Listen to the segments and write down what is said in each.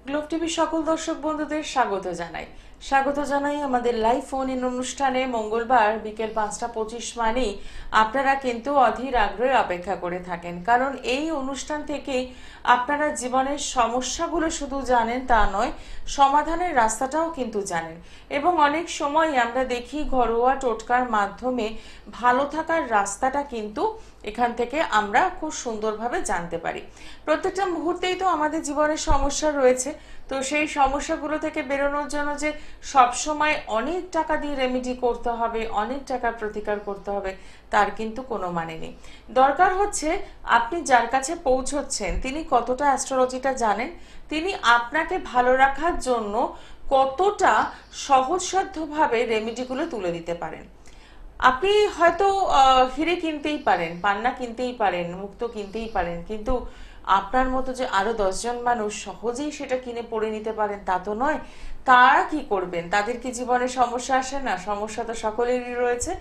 Globe TV সকল দর্শক বন্ধুদের স্বাগত জানাই আমাদের লাইভ ফোন ইন অনুষ্ঠানে। মঙ্গলবার বিকেল 5:25 মানেই আপনারা কিন্তু অধীর আগ্রহে অপেক্ষা করে থাকেন, কারণ এই অনুষ্ঠান থেকেই আপনারা জীবনের সমস্যাগুলো শুধু জানেন তা নয়, সমাধানের রাস্তাটাও কিন্তু জানেন। এবং অনেক সময় আমরা দেখি ঘরোয়া টোটকার মাধ্যমে ভালো থাকার রাস্তাটা কিন্তু এখান থেকে আমরা খুব সুন্দরভাবে জানতে পারি। প্রত্যেকটা মুহূর্তেই তো আমাদের জীবনের সমস্যা রয়েছে, তো সেই সমস্যাগুলো থেকে বেরোনোর জন্য যে সব সময় অনেক টাকা দিয়ে রেমেডি করতে হবে, অনেক টাকার প্রতিকার করতে হবে, তার কিন্তু কোনো মানে নেই। দরকার হচ্ছে আপনি যার কাছে পৌঁছচ্ছেন তিনি কতটা অ্যাস্ট্রোলজিটা জানেন, তিনি আপনাকে ভালো রাখার জন্য কতটা সহজসাধ্যভাবে রেমেডিগুলো তুলে দিতে পারেন। আপনি হয়তো হিরে কিনতেই পারেন, পান্না কিনতেই পারেন, মুক্তো কিনতেই পারেন, কিন্তু আপনার মতো যে আরো 10 জন মানুষ সহজেই সেটা কিনে পড়ে নিতে পারেন তা তো নয়। তারা কি করবেন? তাদের কি জীবনে সমস্যা আসে না? সমস্যা তো সকলেরই রয়েছে।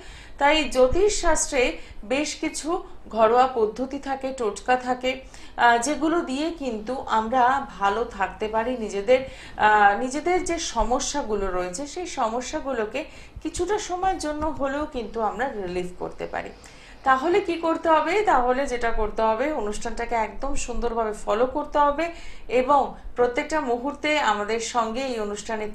তাই জ্যোতিষ শাস্ত্রে বেশ কিছু ঘরোয়া পদ্ধতি থাকে, টোটকা থাকে, যেগুলো দিয়ে কিন্তু আমরা ভালো থাকতে পারি। নিজেদের যে সমস্যাগুলো রয়েছে সেই সমস্যাগুলোকে কিছুটা সময়ের জন্য হলেও কিন্তু আমরা রিলিফ করতে পারি। তাহলে কি করতে হবে? তাহলে যেটা করতে হবে, অনুষ্ঠানটাকে একদম সুন্দরভাবে ফলো করতে হবে এবং প্রত্যেকটা মুহূর্তে আমাদের সঙ্গে এই অনুষ্ঠানে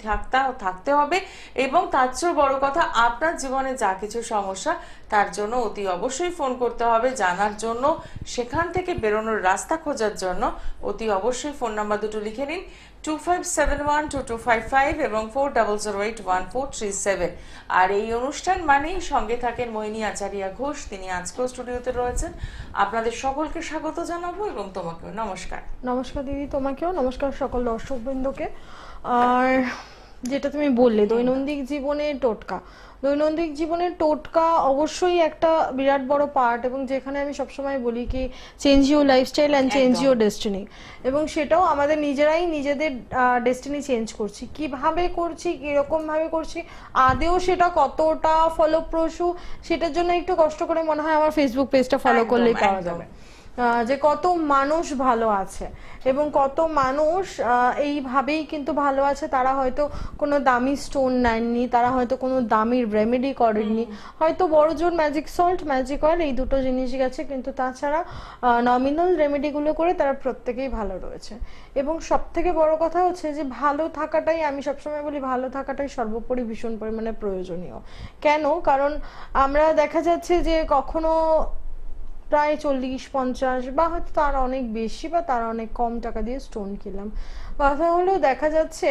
থাকতে হবে। এবং তার চেয়েও বড় কথা, আপনার জীবনে যা কিছু সমস্যা তার জন্য অতি অবশ্যই ফোন করতে হবে জানার জন্য, সেখান থেকে বেরোনোর রাস্তা খোঁজার জন্য অতি অবশ্যই ফোন নাম্বার দুটো লিখে নিন, 25712255 এবং 40081437। আর এই অনুষ্ঠান মানেই সঙ্গে থাকেন মোহিনী আচারিয়া ঘোষ, তিনি আজকেও স্টুডিওতে রয়েছেন। আপনাদের সকলকে স্বাগত জানাবো এবং তোমাকেও নমস্কার। নমস্কার দিদি, তোমাকেও নমস্কার, সকল দর্শকবৃন্দকে। আর যেটা তুমি বললে দৈনন্দিন জীবনের টোটকা অবশ্যই একটা বিরাট বড় পার্ট, এবং যেখানে আমি সবসময় বলি কি change your lifestyle and change your destiny, এবং সেটাও আমাদের নিজেরাই নিজেদের ডেস্টিনি চেঞ্জ করছি। কিভাবে করছি, কিরকম ভাবে করছি, আদেও সেটা কতটা ফলপ্রসূ, সেটার জন্য একটু কষ্ট করে মনে হয় আমার ফেসবুক পেজটা ফলো করলেই পাওয়া যাবে। যে কত মানুষ ভালো আছে এবং কত মানুষ এইভাবেই কিন্তু ভালো আছে। তারা হয়তো কোনো দামি স্টোন নেননি, তারা হয়তো কোনো দামি রেমেডি করেননি, হয়তো বড় জোর ম্যাজিক সল্ট, ম্যাজিক অয়েল, এই দুটো জিনিস গেছে, কিন্তু তাছাড়া নমিনাল রেমেডিগুলো করে তারা প্রত্যেকেই ভালো রয়েছে। এবং সব থেকে বড় কথা হচ্ছে যে ভালো থাকাটাই, আমি সবসময় বলি ভালো থাকাটাই সর্বোপরি ভীষণ পরিমাণে প্রয়োজনীয়। কেন? কারণ আমরা দেখা যাচ্ছে যে কখনো প্রায় 40-50 বা হয়তো তার অনেক বেশি বা তার অনেক কম টাকা দিয়ে স্টোন কিনলাম। কথা হলো দেখা যাচ্ছে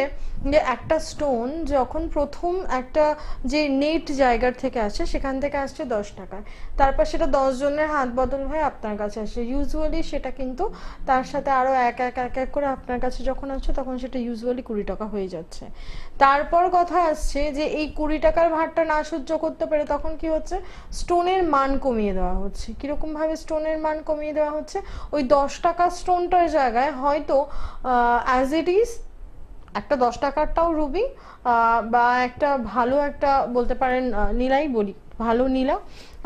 যে একটা স্টোন যখন প্রথম একটা যে নেট জায়গার থেকে আসে সেখান থেকে আসছে 10 টাকায়, তারপর সেটা 10 জনের হাত বদল হয়ে আপনার কাছে আসে। ইউজুয়ালি সেটা কিন্তু তার সাথে আরো এক এক এক এক করে আপনার কাছে যখন আসছে তখন সেটা ইউজুয়ালি 20 টাকা হয়ে যাচ্ছে। তারপর কথা আসছে যে এই 20 টাকার ভারটা না সহ্য করতে পেরে তখন কি হচ্ছে, স্টোনের মান কমিয়ে দেওয়া হচ্ছে। কিরকম ভাবে স্টোনের মান কমিয়ে দেওয়া হচ্ছে? ওই 10 টাকার স্টোনটার জায়গায় হয়তো অ্যাজ ইট ইজ একটা 10 টাকারটাও রুবি বা একটা ভালো একটা বলতে পারেন নীলাই বলি, ভালো নীলা,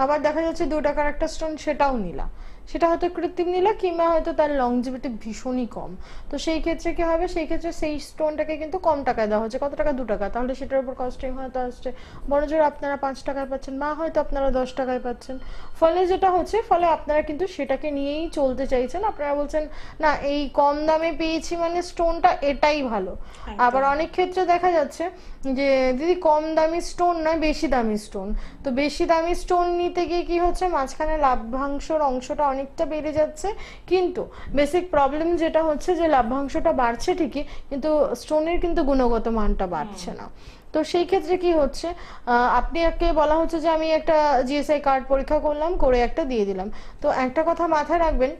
আবার দেখা যাচ্ছে 2 টাকার একটা স্টোন সেটাও নীলা, সেটা হয়তো কৃত্রিম নীলা, কিংবা হয়তো তার লংজিভিটি ভীষণই কম। তো সেই ক্ষেত্রে কি হবে, সেই ক্ষেত্রে সেই স্টোনটাকে কিন্তু কম টাকায় দেওয়া হচ্ছে। কত টাকা? 2 টাকা। তাহলে সেটার উপর কস্টিং হয়তো আসছে বড় জোর আপনারা 5 টাকায় পাচ্ছেন, বা হয়তো আপনারা 10 টাকায় পাচ্ছেন। ফলে যেটা হচ্ছে, ফলে আপনারা কিন্তু সেটাকে নিয়েই চলতে চাইছেন। আপনারা বলছেন না এই কম দামে পেয়েছি মানে স্টোনটা এটাই ভালো। আবার অনেক ক্ষেত্রে দেখা যাচ্ছে যে দিদি কম দামি স্টোন নয়, বেশি দামি স্টোন। তো বেশি দামি স্টোন নিতে গিয়ে কি হচ্ছে, মাঝখানে লাভ্যাংশের অংশটা অনেকটা বেড়ে যাচ্ছে, কিন্তু বেসিক প্রবলেম যেটা হচ্ছে যে লাভ্যাংশটা বাড়ছে ঠিকই, কিন্তু স্টোনের কিন্তু গুণগত মানটা বাড়ছে না। তো সেই ক্ষেত্রে কি হচ্ছে, আপনি একে বলা হচ্ছে যে আমি একটা জিএসআই কার্ড পরীক্ষা করলাম, করে একটা দিয়ে দিলাম। তো একটা কথা মাথায় রাখবেন,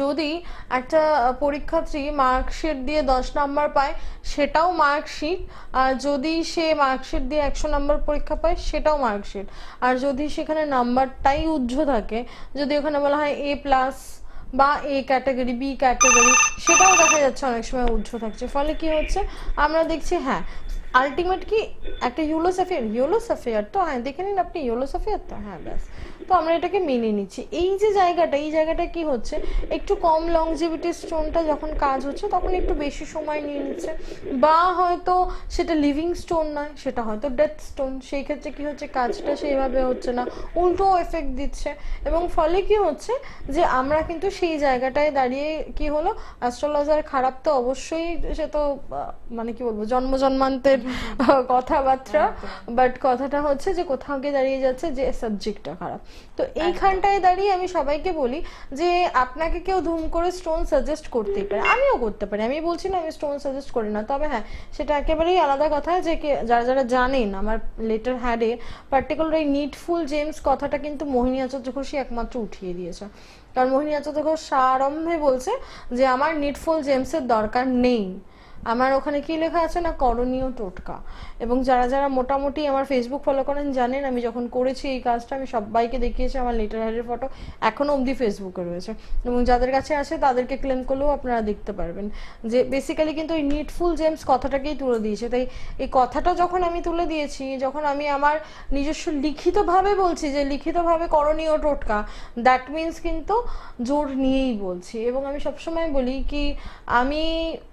যদি একটা পরীক্ষার্থী মার্কশিট দিয়ে 10 নাম্বার পায় সেটাও মার্কশিট, আর যদি সে মার্কশিট দিয়ে 100 নাম্বার পরীক্ষা পায় সেটাও মার্কশিট। আর যদি সেখানে নাম্বারটাই উজ্জ্ব থাকে, যদি ওখানে বলা হয় এ প্লাস বা এ ক্যাটাগরি, বি ক্যাটাগরি, সেটাও দেখা যাচ্ছে অনেক সময় উজ্জ্ব থাকছে। ফলে কি হচ্ছে, আমরা দেখছি হ্যাঁ আলটিমেট কি একটা ইউলো সাফিয়ার তো হ্যাঁ দেখে নিন আপনি, ইউলো সাফিয়ার তো হ্যাঁ ব্যাস। তো আমরা এটাকে মেনে নিচ্ছি। এই যে জায়গাটা, এই জায়গাটা কি হচ্ছে, একটু কম লংজিভিটি স্টোনটা যখন কাজ হচ্ছে তখন একটু বেশি সময় নিয়ে নিচ্ছে, বা হয়তো সেটা লিভিং স্টোন নয়, সেটা হয়তো ডেথ স্টোন, সেই ক্ষেত্রে কি হচ্ছে, কাজটা সেইভাবে হচ্ছে না, উল্টো এফেক্ট দিচ্ছে। এবং ফলে কি হচ্ছে যে আমরা কিন্তু সেই জায়গাটায় দাঁড়িয়ে কি হলো, অ্যাস্ট্রোলজার খারাপ তো অবশ্যই, সে তো মানে কি বলবো জন্ম জন্মান্তের কথাবার্তা, বাট কথাটা হচ্ছে যে কোথাও গিয়ে দাঁড়িয়ে যাচ্ছে যে সাবজেক্টটা খারাপ। তো এইখানটায় দাঁড়িয়ে আমি সবাইকে বলি যে আপনাকে কেউ ধুম করে স্টোন সাজেস্ট করতেই পারে, আমিও করতে পারি, আমি বলছি না আমি স্টোন সাজেস্ট করি না, তবে হ্যাঁ সেটা একেবারেই আলাদা কথা যে যারা যারা জানেন আমার লেটার হ্যাডে পার্টিকুলার এই নিডফুল জেমস কথাটা কিন্তু মোহিনী আচার্য ঘোষই একমাত্র উঠিয়ে দিয়েছে। কারণ মোহিনী আচার্য ঘোষ আরম্ভে বলছে যে আমার নিডফুল জেমসের দরকার নেই, আমার ওখানে কি লেখা আছে না, করণীয় টোটকা। এবং যারা যারা মোটামুটি আমার ফেসবুক ফলো করেন জানেন আমি যখন করেছি এই কাজটা আমি সবাইকে দেখিয়েছি, আমার লেটার হেডের ফটো এখনো অবধি ফেসবুকে রয়েছে, এবং যাদের কাছে আছে তাদেরকে ক্লেম করলেও আপনারা দেখতে পারবেন যে বেসিক্যালি কিন্তু এই নিডফুল জেমস কথাটাকেই তুলে দিয়েছে। তাই এই কথাটা যখন আমি তুলে দিয়েছি, যখন আমি আমার নিজস্ব লিখিতভাবে বলছি যে লিখিতভাবে করণীয় টোটকা, দ্যাট মিনস কিন্তু জোর নিয়েই বলছি। এবং আমি সবসময় বলি কি আমি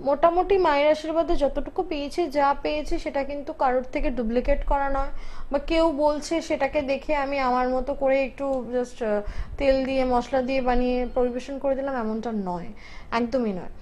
মোটামুটি মায়ের আশীর্বাদে যতটুকু পেয়েছি, যা পেয়েছি সেটা কিন্তু কারোর থেকে ডুপ্লিকেট করা নয়, বা কেউ বলছে সেটাকে দেখে আমি আমার মতো করে একটু জাস্ট তেল দিয়ে মশলা দিয়ে বানিয়ে পরিবেশন করে দিলাম, এমনটা নয়, একদমই নয়।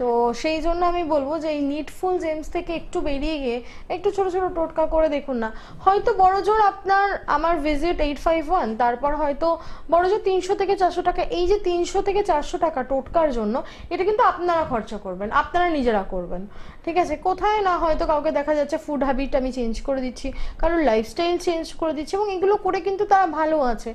তো সেই জন্য আমি বলবো যে এই নিডফুল জেমস থেকে একটু বেরিয়ে গিয়ে একটু ছোট ছোট টোটকা করে দেখুন না। হয়তো বড় জোর আপনার আমার ভিজিট 851, তারপর হয়তো বড় জোর 300 থেকে 400 টাকা, এই যে 300 থেকে 400 টাকা টোটকার জন্য এটা কিন্তু আপনারা খরচা করবেন, আপনারা নিজেরা করবেন, ঠিক আছে? কোথায় না হয়তো কাউকে দেখা যাচ্ছে ফুড হ্যাবিট আমি চেঞ্জ করে দিচ্ছি, কারোর লাইফস্টাইল চেঞ্জ করে দিচ্ছি, এবং এগুলো করে কিন্তু তারা ভালো আছে।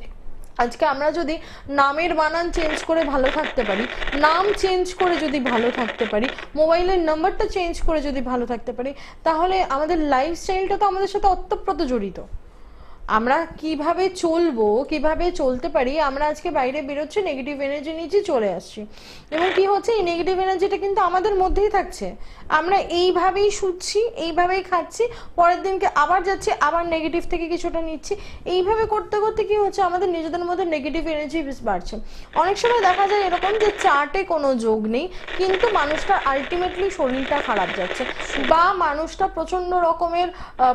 আজকে আমরা যদি নামের বানান চেঞ্জ করে ভালো থাকতে পারি, নাম চেঞ্জ করে যদি ভালো থাকতে পারি, মোবাইলের নাম্বারটা চেঞ্জ করে যদি ভালো থাকতে পারি, তাহলে আমাদের লাইফস্টাইলটা তো আমাদের সাথে ওতপ্রোত জড়িত। আমরা কিভাবে চলবো, কিভাবে চলতে পারি, আমরা আজকে বাইরে বেরোচ্ছি নেগেটিভ এনার্জি নিয়ে চলে আসছি, এবং কি হচ্ছে এই নেগেটিভ এনার্জিটা কিন্তু আমাদের মধ্যেই থাকছে, আমরা এইভাবেই শুচ্ছি, এইভাবেই খাচ্ছি, পরের দিনকে আবার যাচ্ছি, আবার নেগেটিভ থেকে কিছুটা নিচ্ছি, এইভাবে করতে করতে কি হচ্ছে আমাদের নিজেদের মধ্যে নেগেটিভ এনার্জি বাড়ছে। অনেক সময় দেখা যায় এরকম যে চার্টে কোনো যোগ নেই কিন্তু মানুষটার আলটিমেটলি শরীরটা খারাপ যাচ্ছে, বা মানুষটা প্রচন্ড রকমের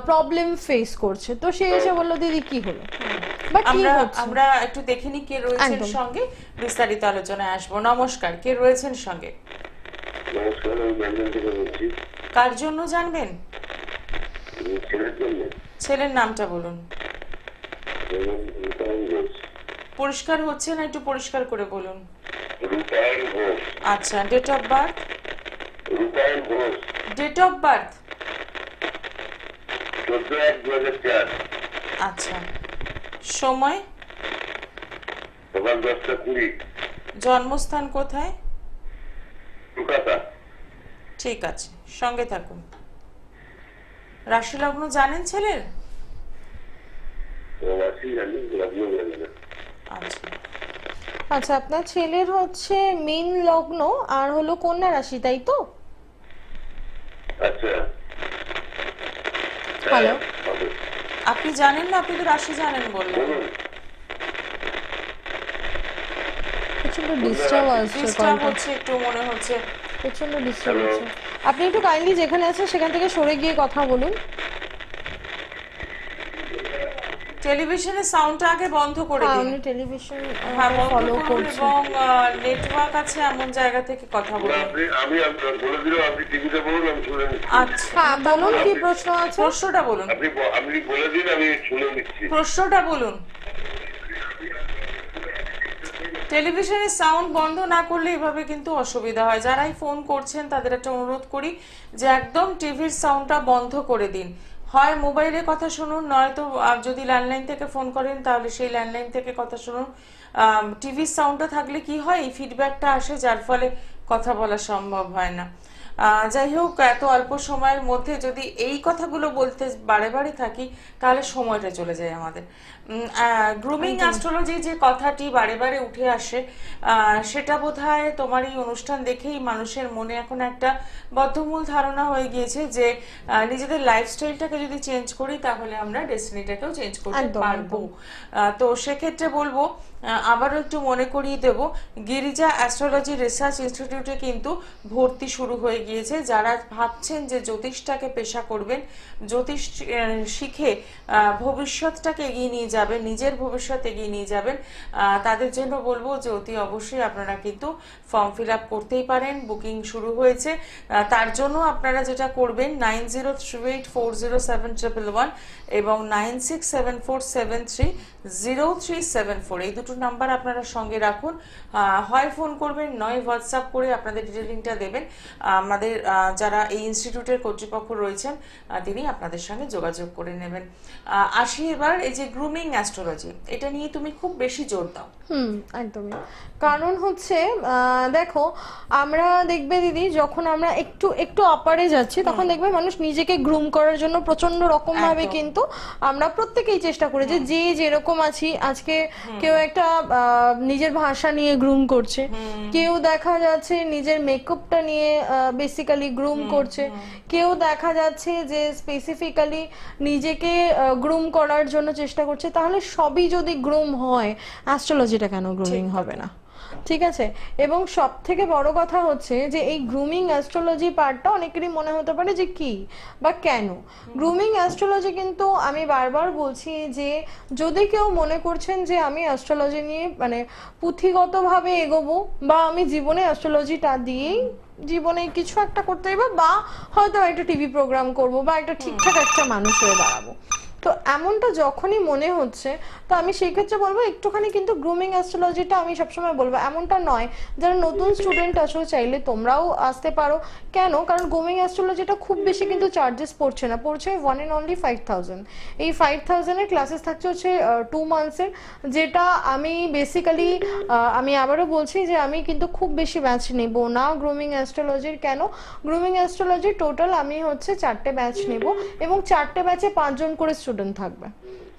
প্রবলেম ফেস করছে, তো সে এসে বললো দিদি কি হলো, বা কি হচ্ছে। আমরা একটু দেখে নি কে রয়েছেন সঙ্গে, বিস্তারিত আলোচনায় আসবো। নমস্কার, কে রয়েছেন সঙ্গে? নমস্কার, আমি লন্ডন থেকে বলছি। কার জন্য জানবেন? ছেলের জন্য। ছেলের নামটা বলুন। রূপায়ণ ঘোষ। পরিষ্কার হচ্ছে না, একটু পরিষ্কার করে বলুন। রূপায়ণ ঘোষ। আচ্ছা, ডেট অফ বার্থ? রূপায়ণ ঘোষ। Date of birth? 14/1/2004। আচ্ছা, সময়? সকাল 10টা 20। জন্মস্থান কোথায়? কলকাতা। ঠিক আছে, সঙ্গে থাকুন। রাশি লগ্ন জানেন ছেলের? রাশি জানি, লগ্ন জানি না। আচ্ছা, আচ্ছা, আপনার ছেলের হচ্ছে মীন লগ্ন আর হলো কন্যা রাশি, তাই তো? আচ্ছা। হ্যালো, হবে। আপনি জানেন না? আপনি তো রাশি জানেন বললেন। বলুন। প্রচন্ড ডিস্টার্ব আসছে, ডিস্টার্ব কলটা হচ্ছে একটু মনে হচ্ছে। প্রচন্ড ডিস্টার্ব হচ্ছে। আপনি একটু কাইন্ডলি যেখানে আছেন সেখান থেকে সরে গিয়ে কথা বলুন। টেলিভিশনের সাউন্ডটা আগে বন্ধ করে হ্যাঁ, দিন। উনি টেলিভিশন হ্যাঁ, বন্ধ ফলো করুন করছেন। এবং নেটওয়ার্ক আছে এমন জায়গা থেকে কথা বলুন। আমি বলে দিলাম, আপনি টিভিতে বলুন, আমি শুনে নিচ্ছি। আচ্ছা, হ্যাঁ বলুন, কি প্রশ্ন আছে? প্রশ্নটা বলুন। আপনি বলে দিন, আমি শুনে নিচ্ছি। প্রশ্নটা বলুন। টেলিভিশনের সাউন্ড বন্ধ না করলে এভাবে কিন্তু অসুবিধা হয়। যারাই ফোন করছেন তাদের একটা অনুরোধ করি যে একদম টিভির সাউন্ডটা বন্ধ করে দিন। হয় মোবাইলে কথা শুনুন, নয়তো যদি ল্যান্ডলাইন থেকে ফোন করেন তাহলে সেই ল্যান্ডলাইন থেকে কথা শুনুন। টিভির সাউন্ডটা থাকলে কি হয়, এই ফিডব্যাকটা আসে, যার ফলে কথা বলা সম্ভব হয় না। যাই হোক, এত অল্প সময়ের মধ্যে যদি এই কথাগুলো বলতে বারে বারে থাকি তাহলে সময়টা চলে যায় আমাদের। গ্রুমিং অ্যাস্ট্রোলজি যে কথাটি বারে বারে উঠে আসে, সেটা বোধহয় তোমার এই অনুষ্ঠান দেখেই মানুষের মনে এখন একটা বদ্ধমূল ধারণা হয়ে গিয়েছে যে নিজেদের লাইফস্টাইলটাকে যদি চেঞ্জ করি তাহলে আমরা ডেস্টিনিটাকেও চেঞ্জ করতে পারবো। তো সেক্ষেত্রে বলবো, আবারও একটু মনে করিয়ে দেব, গিরিজা অ্যাস্ট্রোলজি রিসার্চ ইনস্টিটিউটে কিন্তু ভর্তি শুরু হয়ে গিয়েছে। যারা ভাবছেন যে জ্যোতিষটাকে পেশা করবেন, জ্যোতিষ শিখে ভবিষ্যৎটাকে এগিয়ে নিয়ে যাবেন, নিজের ভবিষ্যৎ এগিয়ে নিয়ে যাবেন, তাদের জন্য বলবো যে অতি অবশ্যই আপনারা কিন্তু ফর্ম ফিল আপ করতেই পারেন। বুকিং শুরু হয়েছে। তার জন্য আপনারা যেটা করবেন 9038407111 এবং 9674730374 এই দুটো নাম্বার আপনারা সঙ্গে রাখুন। হয় ফোন করবেন, নয় হোয়াটসঅ্যাপ করে আপনাদের ডিটেলিংটা দেবেন। আমাদের যারা এই ইনস্টিটিউটের কর্তৃপক্ষ রয়েছেন তিনি আপনাদের সঙ্গে যোগাযোগ করে নেবেন। আসি এবার এই যে গ্রুমিং অ্যাস্ট্রোলজি, এটা নিয়ে তুমি খুব বেশি জোর দাও। একদমই। কারণ হচ্ছে দেখো, আমরা দেখবে দিদি, যখন আমরা একটু একটু আপারে যাচ্ছি তখন দেখবে মানুষ নিজেকে গ্রুম করার জন্য প্রচন্ড রকম ভাবে কিন্তু আমরা প্রত্যেকেই চেষ্টা করি যে যে যেরকম আছি, আজকে কেউ একটা নিজের ভাষা নিয়ে গ্রুম করছে, কেউ দেখা যাচ্ছে নিজের মেকআপটা নিয়ে বেসিক্যালি গ্রুম করছে, কেউ দেখা যাচ্ছে যে স্পেসিফিক্যালি নিজেকে গ্রুম করার জন্য চেষ্টা করছে। তাহলে সবই যদি গ্রুম হয়, অ্যাস্ট্রোলজিটা কেন গ্রুমিং হবে না? ঠিক আছে। এবং সব থেকে বড় কথা হচ্ছে যে এই গ্রুমিং অ্যাস্ট্রোলজি পার্টটা অনেকেরই মনে হতে পারে যে কি বা কেন গ্রুমিং অ্যাস্ট্রোলজি। কিন্তু আমি বারবার বলছি যে যদি কেউ মনে করছেন যে আমি অ্যাস্ট্রোলজি নিয়ে মানে পুঁথিগতভাবে এগোবো, বা আমি জীবনে অ্যাস্ট্রোলজিটা দিয়েই জীবনে কিছু একটা করতে যাবো, বা হয়তো একটা টিভি প্রোগ্রাম করবো, বা একটা ঠিকঠাক একটা মানুষ হয়ে দাঁড়াবো, তো এমনটা যখনই মনে হচ্ছে, তো আমি সেই ক্ষেত্রে বলবো একটুখানি কিন্তু গ্রুমিং অ্যাস্ট্রোলজিটা আমি সবসময় বলবো এমনটা নয়। যারা নতুন স্টুডেন্ট আছো চাইলে তোমরাও আসতে পারো। কেন? কারণ গ্রুমিং অ্যাস্ট্রোলজিটা খুব বেশি কিন্তু চার্জেস পড়ছে না, পড়ছে 1 and only 5000। এই 5000 এর ক্লাসেস থাকছে হচ্ছে 2 মান্থসের, যেটা আমি বেসিক্যালি আমি আবারও বলছি যে আমি কিন্তু খুব বেশি ব্যাচ নেব না গ্রুমিং অ্যাস্ট্রোলজির। কেন? গ্রুমিং অ্যাস্ট্রোলজির টোটাল আমি হচ্ছে 4টে ব্যাচ নেব, এবং 4টে ব্যাচে 5 জন করে স্টুডেন্ট থাকবে।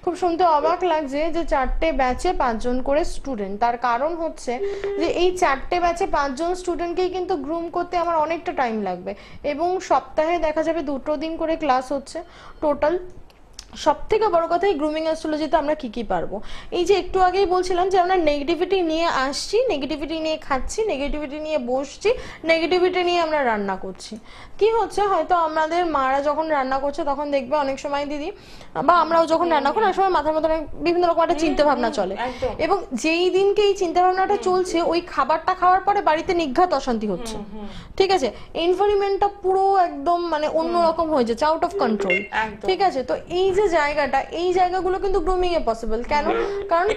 খুব শুনতে অবাক লাগছে যে 4টে ব্যাচে 5 জন করে স্টুডেন্ট। তার কারণ হচ্ছে যে এই 4টে ব্যাচে 5 জন স্টুডেন্টকেই কিন্তু গ্রুম করতে আমার অনেকটা টাইম লাগবে, এবং সপ্তাহে দেখা যাবে 2টো দিন করে ক্লাস হচ্ছে টোটাল। সব থেকে বড় কথা, এই গ্রুমিং অ্যাস্ট্রোলজিতে আমরা কি কি পারবো, এই যে একটু আগেই বলছিলাম যে আমরা নেগেটিভিটি নিয়ে আসছি, নেগেটিভিটি নিয়ে খাচ্ছি, নেগেটিভিটি নিয়ে বসছি, নেগেটিভিটি নিয়ে আমরা রান্না করছি। কি হচ্ছে, হয়তো আমাদের মারা যখন রান্না করছে তখন দেখবে অনেক সময় দিদি, বা আমরাও যখন রান্না করি অনেক সময় মাথার মধ্যে বিভিন্ন রকম একটা চিন্তা ভাবনা চলে, এবং যেই দিনকে এই চিন্তা ভাবনাটা চলছে ওই খাবারটা খাওয়ার পরে বাড়িতে নিঘাত অশান্তি হচ্ছে। ঠিক আছে, এনভায়রনমেন্টটা পুরো একদম মানে অন্যরকম হয়ে যাচ্ছে, আউট অফ কন্ট্রোল। ঠিক আছে, তো এই যে জায়গাটা, এই জায়গাগুলো কিন্তু গ্রুমিং এ পসিবল। কেন? কারণ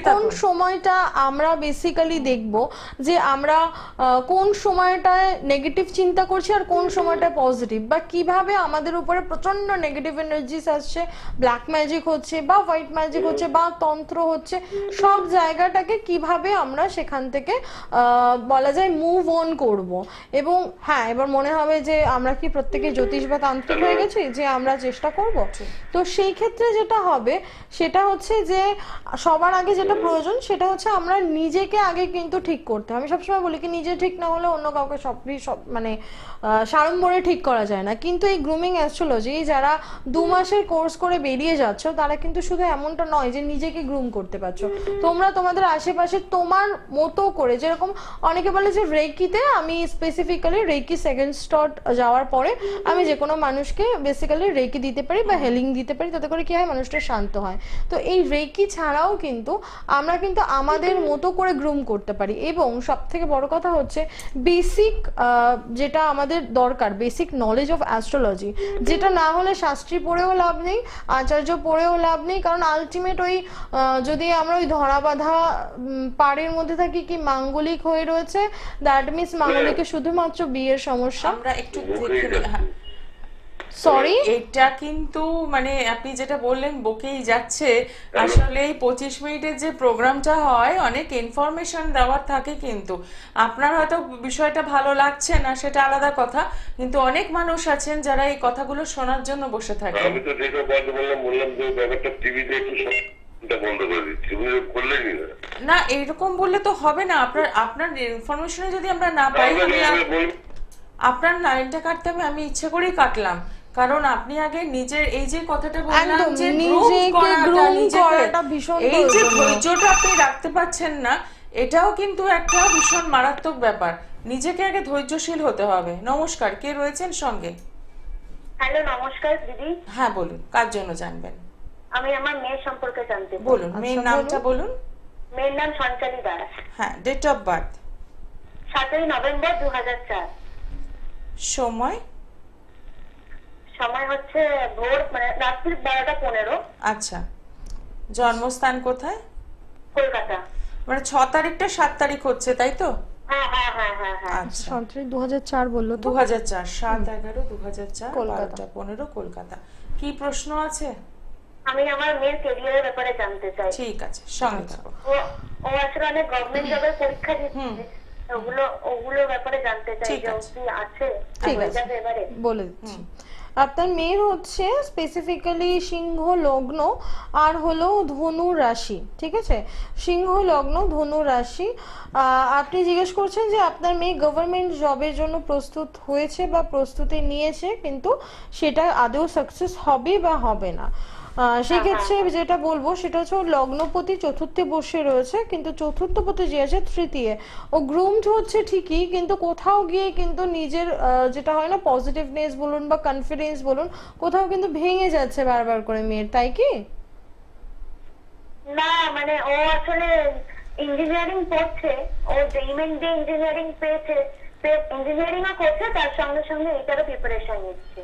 কোন সময়টা আমরা বেসিক্যালি দেখবো যে আমরা কোন সময়টায় নেগেটিভ চিন্তা করছি আর কোন সময়টা পজিটিভ, বা কিভাবে আমাদের উপরে প্রচন্ড নেগেটিভ এনার্জিস আসছে, ব্ল্যাক ম্যাজিক হচ্ছে বা হোয়াইট ম্যাজিক হচ্ছে বা তন্ত্র হচ্ছে, সব জায়গাটাকে কিভাবে আমরা সেখান থেকে বলা যায় মুভ অন করব। এবং হ্যাঁ, এবার মনে হবে যে আমরা কি প্রত্যেকে জ্যোতিষ বা তান্ত্রিক হয়ে গেছি যে আমরা চেষ্টা করব। তো সেই ক্ষেত্রে যেটা হবে সেটা হচ্ছে যে সবার আগে যেটা প্রয়োজন সেটা হচ্ছে আমরা নিজেকে আগে কিন্তু ঠিক করতে হবে। আমি সবসময় বলি কি নিজে ঠিক না হলে অন্য কাউকে সব মানে সাড়ম্বরে ঠিক করা যায় না। কিন্তু এই গ্রুমিং অ্যাস্ট্রোলজি যারা 2 মাসের কোর্স করে বেরিয়ে যাচ্ছ, তারা কিন্তু শুধু এমনটা নয় যে নিজেকে গ্রুম করতে পারছো, তোমরা তোমাদের আশেপাশে তোমার মতো করে, যেরকম অনেকে বলে যে রেকিতে আমি স্পেসিফিক্যালি রেকি সেকেন্ড স্টট যাওয়ার পরে আমি যে কোনো মানুষকে বেসিক্যালি রেকি দিতে পারি বা হেলিং দিতে পারি, তাতে করে কি হয় মানুষটা শান্ত হয়। তো এই রেকি ছাড়াও কিন্তু আমরা কিন্তু আমাদের মতো করে গ্রুম করতে পারি। এবং সব থেকে বড় কথা হচ্ছে বেসিক যেটা আমাদের দরকার, বেসিক নলেজ অফ অ্যাস্ট্রোলজি, যেটা না হলে শাস্ত্রী পড়েও লাভ নেই, আচার্য পড়েও লাভ নেই। কারণ আলটিমেট ওই যদি আমরা ওই ধরা বাঁধা পাড়ের মধ্যে থাকি কি মাঙ্গলিক হয়ে রয়েছে, দ্যাট মিনস মাঙ্গলিকে শুধুমাত্র বিয়ের সমস্যা। আমরা একটু সরি, এটা কিন্তু মানে আপনি যেটা বললেন বকেই যাচ্ছে। আসলে এই 25 মিনিটের যে প্রোগ্রামটা হয় অনেক ইনফরমেশন দেওয়ার থাকে, কিন্তু আপনার হয়তো বিষয়টা ভালো লাগছে না সেটা আলাদা কথা, কিন্তু অনেক মানুষ আছেন যারা এই কথাগুলো শোনার জন্য বসে থাকে। আমি তো যেটা বন্ধ বললাম যে ব্যাপারটা টিভিতে একটু সবটা বন্ধ করে দিচ্ছি, উনি বললেনই না। না এরকম বললে তো হবে না। আপনার আপনার ইনফরমেশনে যদি আমরা না পাই, আপনার লাইনটা কাটতে আমি ইচ্ছে করেই কাটলাম, কারণ আপনি আগে নিজের এই যে কথাটা বললাম একদম, যে নিজেকে groom করাটা ভীষণ এই যে প্রয়োজনীয়। ধৈর্যটা আপনি রাখতে পারছেন না, এটাও কিন্তু একটা ভীষণ মারাত্মক ব্যাপার। নিজেকে আগে ধৈর্যশীল হতে হবে। নমস্কার, কে রয়েছেন সঙ্গে? হ্যালো, নমস্কার দিদি। হ্যাঁ বলুন, কার জন্য জানবেন? আমি আমার মেয়ের সম্পর্কে জানতে চাই। বলুন, মেয়ের নামটা বলুন। মেয়ের নাম সঞ্চালী দাস। হ্যাঁ, ডেট অফ বার্থ। 7ই নভেম্বর 2004। সময়? সময় হচ্ছে ভোর মানে রাত্রি 12টা 15। আচ্ছা, জন্মস্থান কোথায়? কলকাতা। মানে 6 তারিখটা 7 তারিখ হচ্ছে, তাই তো? হ্যাঁ হ্যাঁ হ্যাঁ হ্যাঁ হ্যাঁ। আচ্ছা, 2004 বললো তো। 2004, 7/11/2004, কলকাতা। 12টা 15 কলকাতা। কি প্রশ্ন আছে? আমি আমার মেয়ের কেরিয়ারের ব্যাপারে জানতে চাই। ঠিক আছে, সঙ্গে থাকো। ও আসলে অনেক গভর্নমেন্ট জবের পরীক্ষা দিচ্ছে, ওগুলোর ব্যাপারে জানতে চাই ঠিক যে ও আছে। কি আছে। ঠিক হয়ে আছে, যাবে এবারে। বলে দিচ্ছি। আপনার মেয়ের হচ্ছে স্পেসিফিক্যালি সিংহ লগ্ন আর হলো ধনু রাশি, ঠিক আছে? সিংহ লগ্ন, ধনু রাশি। আপনি জিজ্ঞেস করছেন যে আপনার মেয়ে গভর্নমেন্ট জবের জন্য প্রস্তুত হয়েছে বা প্রস্তুতি নিয়েছে, কিন্তু সেটা আদৌ সাকসেস হবে বা হবে না। সেক্ষেত্রে যেটা বলবো সেটা হচ্ছে ওর লগ্নপতি চতুর্থে বসে রয়েছে, কিন্তু চতুর্থপতি যে আছে তৃতীয়। ও গ্রুমড হচ্ছে ঠিকই, কিন্তু কোথাও গিয়ে কিন্তু নিজের যেটা হয় না পজিটিভনেস বলুন বা কনফিডেন্স বলুন, কোথাও কিন্তু ভেঙে যাচ্ছে বারবার করে মেয়ের, তাই কি? না মানে ও আসলে ইঞ্জিনিয়ারিং পড়ছে, ও জেইমেন্ট দিয়ে ইঞ্জিনিয়ারিং পেয়েছে, ইঞ্জিনিয়ারিংও করছে, তার সঙ্গে সঙ্গে এটারও প্রিপারেশন নিচ্ছে।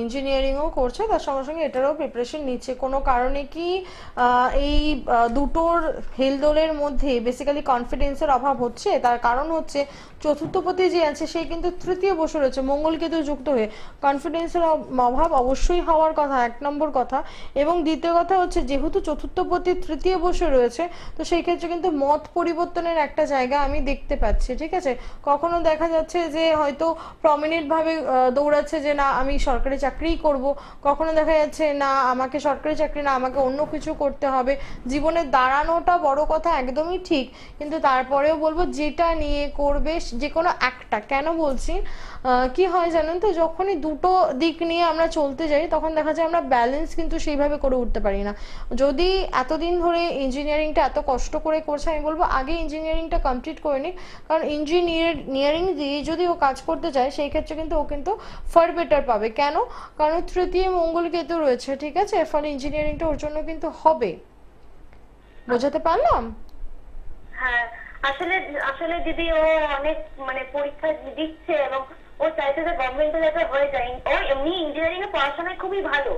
ইঞ্জিনিয়ারিংও করছে, তার সঙ্গে সঙ্গে এটারও প্রিপারেশন নিচ্ছে। কোনো কারণে কি এই দুটোর হেলদোলের মধ্যে বেসিক্যালি কনফিডেন্সের অভাব হচ্ছে? তার কারণ হচ্ছে চতুর্থপতি যে আছে সে কিন্তু তৃতীয় বসে রয়েছে মঙ্গল কেতু যুক্ত হয়ে। কনফিডেন্সের অভাব অবশ্যই হওয়ার কথা, 1 নম্বর কথা। এবং দ্বিতীয় কথা হচ্ছে যেহেতু চতুর্থপতি তৃতীয় বসে রয়েছে, তো সেই ক্ষেত্রে কিন্তু মত পরিবর্তনের একটা জায়গা আমি দেখতে পাচ্ছি, ঠিক আছে? কখনো দেখা যাচ্ছে যে হয়তো প্রমিনেন্ট ভাবে দৌড়াচ্ছে যে না আমি সরকারি চাকরিই করব, কখনো দেখা যাচ্ছে না আমাকে সরকারি চাকরি না, আমাকে অন্য কিছু করতে হবে। জীবনে দাঁড়ানোটা বড় কথা, একদমই ঠিক, কিন্তু তারপরেও বলবো যেটা নিয়ে করবে যে কোনো একটা। কেন বলছি, কি হয় জানেন তো, যখনই দুটো দিক নিয়ে আমরা চলতে যাই তখন দেখা যায় আমরা ব্যালেন্স কিন্তু সেইভাবে করে উঠতে পারি না। যদি এতদিন ধরে ইঞ্জিনিয়ারিংটা এত কষ্ট করে করছে, আমি বলবো আগে ইঞ্জিনিয়ারিংটা কমপ্লিট করে নিক, কারণ ইঞ্জিনিয়ারিং দিয়ে যদি ও কাজ করতে চায় সেই ক্ষেত্রে কিন্তু ও কিন্তু ফার বেটার পাবে। কেন? কারণ তৃতীয় মঙ্গল কেতু রয়েছে, ঠিক আছে? ফলে ইঞ্জিনিয়ারিংটা ওর জন্য কিন্তু হবে। বোঝাতে পারলাম? হ্যাঁ, আসলে আসলে দিদি ও অনেক মানে পরীক্ষা দিচ্ছে এবং ও চাইছে যে গভর্নমেন্টে যাতে হয়ে যায়। ও এমনি ইঞ্জিনিয়ারিং এ পড়াশোনায় খুবই ভালো,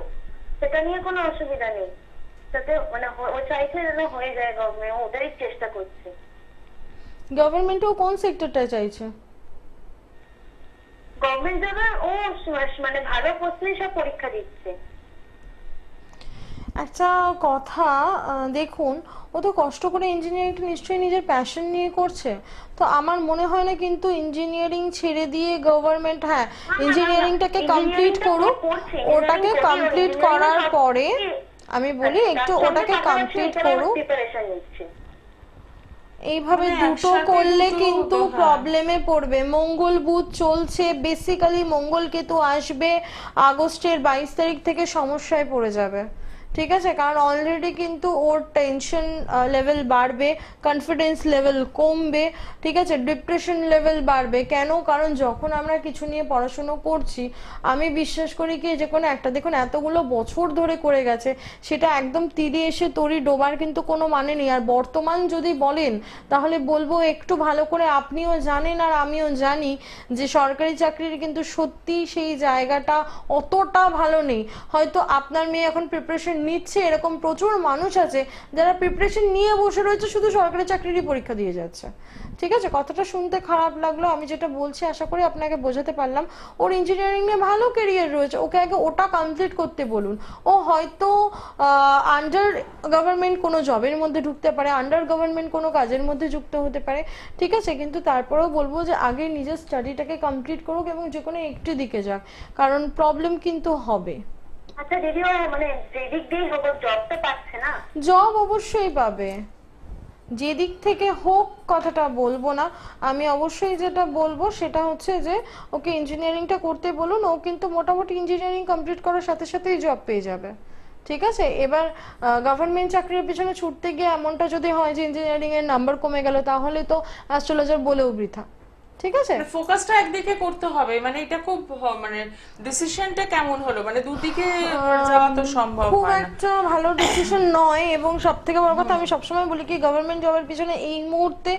সেটা নিয়ে কোনো অসুবিধা নেই। যাতে মানে ও চাইছে যেন হয়ে যায় গভর্নমেন্ট, ওটাই চেষ্টা করছে। গভর্নমেন্টও কোন সেক্টরটা চাইছে? গভর্নমেন্ট জবে ও মানে ভালো পোস্টে সব পরীক্ষা দিচ্ছে। একটা কথা দেখুন, ও তো কষ্ট করে ইঞ্জিনিয়ারিংটা নিশ্চয়ই নিজের প্যাশন নিয়ে করছে, তো আমার মনে হয় না কিন্তু ইঞ্জিনিয়ারিং ছেড়ে দিয়ে গভর্নমেন্ট, হ্যাঁ ইঞ্জিনিয়ারিংটাকে কমপ্লিট করুক। ওটাকে কমপ্লিট করার পরে আমি বলি একটু ওটাকে কমপ্লিট করুক। এইভাবে মানে দুটো একসাথে করলে দুটো কিন্তু হ্যাঁ। প্রবলেমে পড়বে। মঙ্গল বুধ চলছে, বেসিক্যালি মঙ্গল কেতু আসবে আগস্টের 22 তারিখ থেকে সমস্যায় পড়ে যাবে, ঠিক আছে? কারণ অলরেডি কিন্তু ওর টেনশন লেভেল বাড়বে, কনফিডেন্স লেভেল কমবে, ঠিক আছে? ডিপ্রেশন লেভেল বাড়বে। কেন? কারণ যখন আমরা কিছু নিয়ে পড়াশুনো করছি, আমি বিশ্বাস করি কি যে কোনো একটা, দেখুন এতগুলো বছর ধরে করে গেছে, সেটা একদম তীরে এসে তরি ডোবার কিন্তু কোনো মানে নেই। আর বর্তমান যদি বলেন তাহলে বলবো একটু ভালো করে আপনিও জানেন আর আমিও জানি যে সরকারি চাকরির কিন্তু সত্যি সেই জায়গাটা অতটা ভালো নেই। হয়তো আপনার মেয়ে এখন প্রিপারেশন নিচ্ছে এরকম প্রচুর মানুষ আছে যারা প্রিপারেশন নিয়ে বসে রয়েছে, শুধু সরকারি চাকরিরই পরীক্ষা দিয়ে যাচ্ছে। ঠিক আছে, কথাটা শুনতে খারাপ লাগলো, আমি যেটা বলছি আশা করি আপনাকে বোঝাতে পারলাম। ওর ইঞ্জিনিয়ারিং এ ভালো কেরিয়ার রয়েছে, ওকে আগে ওটা কমপ্লিট করতে বলুন। ও হয়তো আন্ডার গভর্নমেন্ট কোনো জবের মধ্যে ঢুকতে পারে, আন্ডার গভর্নমেন্ট কোনো কাজের মধ্যে যুক্ত হতে পারে, ঠিক আছে, কিন্তু তারপরেও বলবো যে আগে নিজের স্টাডিটাকে কমপ্লিট করুক এবং যে কোনো একটি দিকে যাক, কারণ প্রবলেম কিন্তু হবে। আচ্ছা দিদি, ও মানে যেদিক দিয়ে হোক জব তো পাচ্ছে না? জব অবশ্যই পাবে, যে দিক থেকে হোক কথাটা বলবো না আমি। অবশ্যই যেটা বলবো সেটা হচ্ছে যে ওকে ইঞ্জিনিয়ারিংটা করতে বলুন, ও কিন্তু মোটামুটি ইঞ্জিনিয়ারিং কমপ্লিট করার সাথে সাথেই জব পেয়ে যাবে। ঠিক আছে, এবার গভর্নমেন্ট চাকরির পিছনে ছুটতে গিয়ে এমনটা যদি হয় যে ইঞ্জিনিয়ারিং এর নাম্বার কমে গেল, তাহলে তো অ্যাস্ট্রোলজার বলেও বৃথা। ঠিক আছে, ফোকাসটা একদিকে করতে হবে, মানে এটা খুব মানে ডিসিশনটা কেমন হলো, মানে দুদিকে যাওয়া তো সম্ভব খুব হয় না। একটা ভালো ডিসিশন নয়। এবং সব থেকে বড় কথা আমি সবসময় বলি কি, গভর্নমেন্ট জবের পিছনে এই মুহূর্তে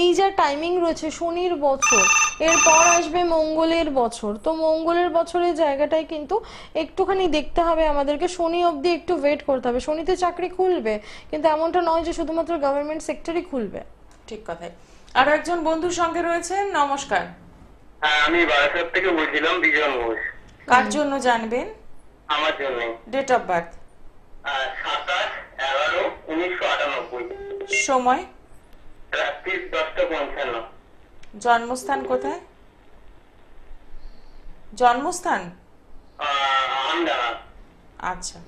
এই যা টাইমিং রয়েছে, শনির বছর, এরপর আসবে মঙ্গলের বছর, তো মঙ্গলের বছরের জায়গাটাই কিন্তু একটুখানি দেখতে হবে আমাদেরকে, শনি অবধি একটু ওয়েট করতে হবে। শনিতে চাকরি খুলবে, কিন্তু এমনটা নয় যে শুধুমাত্র গভর্নমেন্ট সেক্টরই খুলবে। ঠিক কথাই। আরো একজন বন্ধুর সঙ্গে রয়েছেন, নমস্কার। হ্যাঁ, আমি বারাসাত থেকে বলছিলাম, বিজন ঘোষ। কার জন্য জানবেন? আমার জন্য ডেট অফ বার্থ, 27/11/1998, সময়, রাত্রি 10:55। জন্মস্থান কোথায়? জন্মস্থান আমডাঙ্গা। আচ্ছা,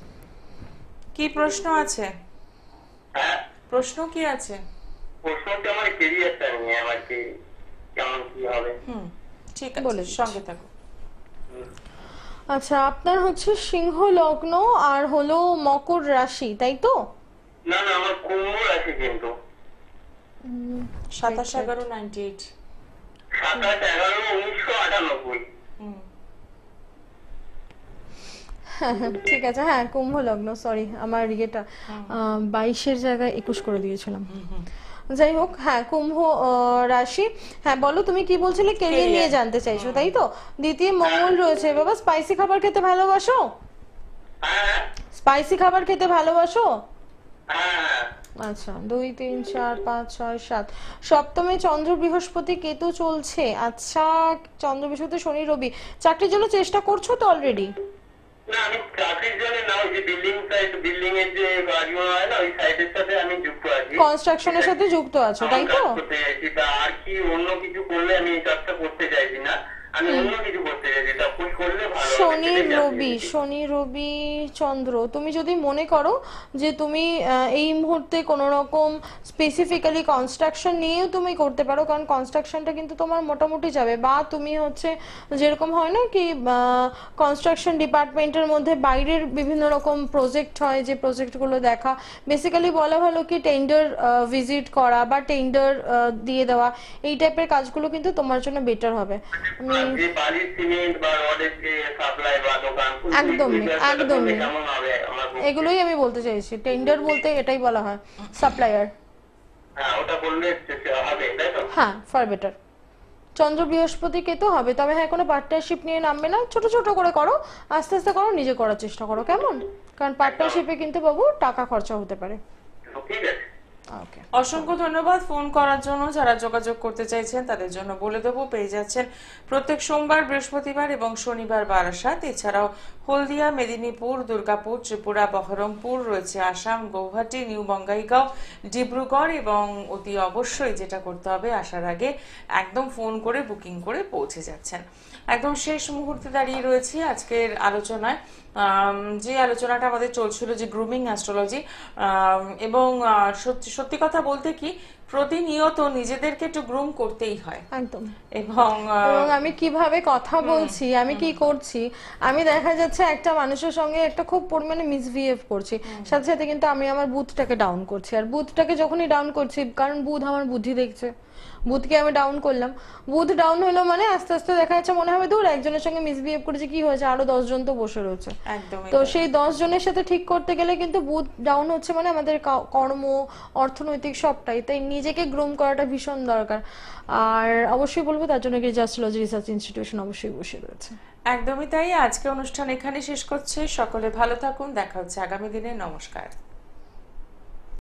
কি প্রশ্ন আছে? হ্যাঁ, প্রশ্ন কি আছে? প্রশ্নটা আমার কেরিয়ারটা নিয়ে, আমার কি কেমন কি হবে। ঠিক বলে আছে, দিচ্ছি। সঙ্গে থাকো। আচ্ছা, আপনার হচ্ছে সিংহ লগ্ন আর হলো মকর রাশি, তাই তো? না না, আমার কুম্ভ রাশি কিন্তু। 27/11/98। 27/11/1998। ঠিক আছে, হ্যাঁ কুম্ভ লগ্ন, সরি আমার ইয়েটা 22-এর জায়গায় 21 করে দিয়েছিলাম। যাই হোক, হ্যাঁ কুম্ভ রাশি। হ্যাঁ বলো, তুমি কি বলছিলে? কেরিয়ার নিয়ে জানতে চাইছো, তাই তো? দ্বিতীয় মঙ্গল রয়েছে। বাবা, স্পাইসি খাবার খেতে ভালোবাসো? হ্যাঁ স্পাইসি খাবার খেতে ভালোবাসো? হ্যাঁ। আচ্ছা, 2 3 4 5 6 7, সপ্তমে চন্দ্র বৃহস্পতি কেতু চলছে। আচ্ছা, চন্দ্র বৃহস্পতি শনি রবি, চাকরির জন্য চেষ্টা করছো তো অলরেডি? না, আমি চাকরির জন্য না, ওই যে বিল্ডিং এর যে কাজগুলো হয় না, ওই সাইটের সাথে আমি যুক্ত আছি। কনস্ট্রাকশনের সাথে যুক্ত আছো, তাই তো? কাজ করতে চাইছি, তা আর কি অন্য কিছু করলে আমি এই কাজটা করতে চাইছি না, আমি অন্য কিছু করতে চাইছি, তা কুই করলে ভালো হবে, শনি সেটাই রবি, জানতে চাইছি। শনি রবি চন্দ্র, তুমি যদি মনে করো যে তুমি এই মুহূর্তে কোনো রকম স্পেসিফিক্যালি কনস্ট্রাকশন নিয়েও তুমি করতে পারো, কারণ কনস্ট্রাকশনটা কিন্তু তোমার মোটামুটি যাবে। বা তুমি হচ্ছে যেরকম হয় না কি, কনস্ট্রাকশন ডিপার্টমেন্টের মধ্যে বাইরের বিভিন্ন রকম প্রজেক্ট হয়, যে প্রজেক্টগুলো দেখা, বেসিক্যালি বলা ভালো কি টেন্ডার ভিজিট করা বা টেন্ডার দিয়ে দেওয়া, এই টাইপের কাজগুলো কিন্তু তোমার জন্য বেটার হবে। যে বালি সিমেন্ট বা রডের যে সাপ্লাই বা দোকান, একদমই, একদমই। কেমন হবে আমার? এগুলোই আমি বলতে চাইছি, টেন্ডার বলতে এটাই বলা হয়, সাপ্লায়ার। হ্যাঁ, ওটা করলে হবে, তাই তো? হ্যাঁ, ফার বেটার। চন্দ্র বৃহস্পতি কেতু হবে, তবে হ্যাঁ কোনো পার্টনারশিপ নিয়ে নামবে না, ছোট ছোট করে করো, আস্তে আস্তে করো, নিজে করার চেষ্টা করো, কেমন? কারণ পার্টনারশিপে কিন্তু বাবু টাকা খরচা হতে পারে। ঠিক আছে। ওকে, অসংখ্য ধন্যবাদ ফোন করার জন্য। যারা যোগাযোগ করতে চাইছেন তাদের জন্য বলে দেবো, পেয়ে যাচ্ছেন প্রত্যেক সোমবার, বৃহস্পতিবার এবং শনিবার বারাসাত, এছাড়াও হলদিয়া, মেদিনীপুর, দুর্গাপুর, ত্রিপুরা, বহরমপুর রয়েছে, আসাম, গৌহাটি, নিউ বঙ্গাইগাঁও, ডিব্রুগড়, এবং অতি অবশ্যই যেটা করতে হবে, আসার আগে একদম ফোন করে বুকিং করে পৌঁছে যাচ্ছেন। একদম শেষ মুহূর্তে দাঁড়িয়ে রয়েছি আজকের আলোচনায়। যে আলোচনাটা আমাদের চলছিল যে গ্রুমিং অ্যাস্ট্রোলজি, এবং সত্যি কথা বলতে কি, প্রতিনিয়ত নিজেদেরকে একটু গ্রুম করতেই হয় একদম। এবং আমি কিভাবে কথা বলছি, আমি কি করছি, আমি দেখা যাচ্ছে একটা মানুষের সঙ্গে একটা খুব পরিমাণে মিসবিহেভ করছি, সাথে সাথে কিন্তু আমি আমার বুথটাকে ডাউন করছি। আর বুথটাকে যখনই ডাউন করছি, কারণ বুধ আমার বুদ্ধি দেখছে, বুধকে আমি ডাউন করলাম, বুধ ডাউন হলো মানে আস্তে আস্তে দেখা যাচ্ছে মনে হবে দূর একজনের সঙ্গে মিসবিহেভ করেছে, কি হয়েছে, আরো 10 জন তো বসে রয়েছে। একদমই তো সেই 10 জনের সাথে ঠিক করতে গেলে কিন্তু বুধ ডাউন হচ্ছে মানে আমাদের কর্ম, অর্থনৈতিক সবটাই, তাই নিজেকে গ্রুম করাটা ভীষণ দরকার। আর অবশ্যই বলবো তার জন্য গির্জা অ্যাস্ট্রোলজি রিসার্চ ইনস্টিটিউশন অবশ্যই বসে রয়েছে। একদমই তাই। আজকে অনুষ্ঠান এখানে শেষ করছে। সকলে ভালো থাকুন, দেখা হচ্ছে আগামী দিনে। নমস্কার।